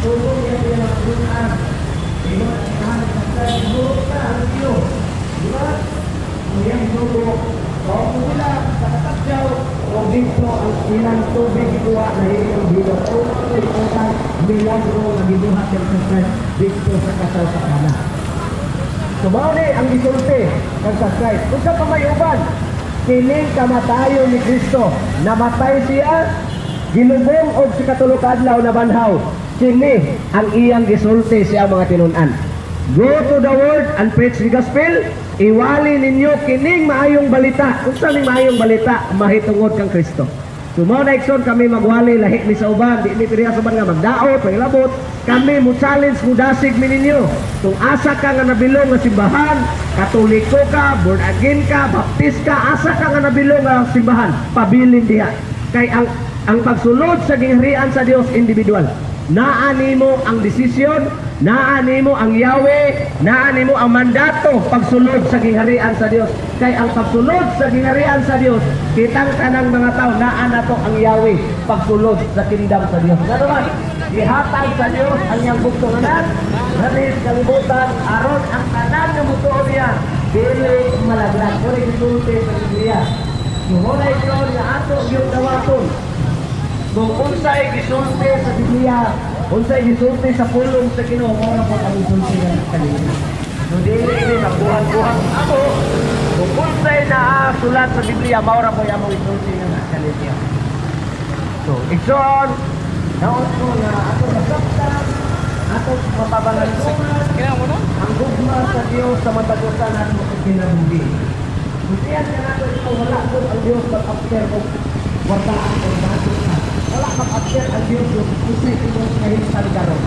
tulong niya niya ng tulungan. Diba? Sinahan sa sakay, hinurot ka ang iyo. Diba? Kuyang hinurot. O kung sila sa katakyaw, o dito ang ilang tubig ikuha na hilang dito. O ang ikutan, milagro na gibuhat ng sakay dito sa kasaw sa kana. Sumali ang gisulti ng sakay. Kung sa pamayuban, kining kamatayo ni Kristo, namatay siya, ginubong og si katulog adlaw na banhaw. Kini ang iyang gisulti siya mga tinunan. Go to the world and preach the gospel. Iwali ninyo kining maayong balita. Kung saan ning maayong balita, mahitungod kang Kristo. Sumaw na ikson kami magwali lahik ni sa uban, di ni piriya sa uban nga magdaot, pangilabot. Kami mo challenge mo dasig mi ninyo. Kung asa ka nga nabilong nga simbahan, Katoliko ka, born again ka, baptist ka, asa ka nga nabilong nga simbahan, pabilin diha. Kay ang pagsulod sa gingharian sa Dios individual. Naani mo ang desisyon, naani mo ang Yahweh, naani mo ang mandato pagsulod sa gingharian sa Dios. Kay ang pagsulod sa gingharian sa Dios, kitang tanang mga tao naa nato ang Yahweh pagsulod sa kingdom sa Dios. Ano man? Ihatag sa Dios ang iyang bugtunganan, nalis kalibutan aron ang tanan nga mutuo niya dili malaglag. Kung isulti sa Biblia, suhonay ko nga ato yung dawaton. Kung unsay gisulti sa Biblia, unsay gisulti sa pulong sa Ginoo, mo na po ang gisulti ng kanila. So dili ini magbuhat-buhat ako. Kung unsay na sulat sa Biblia, mao ra po ang gisulti ng kanila. So, igsoon, naon ko na ato nasabtan, ato mapabalansungan ang gugma sa Dios sa matagutan natin sa kinabuhi. Kung siyan ka nato ito, wala ko ang Dios mag-appear o wartaan o nasukan. Wala mag-appear ang Diyos yung pusit ito sa hinsan karon.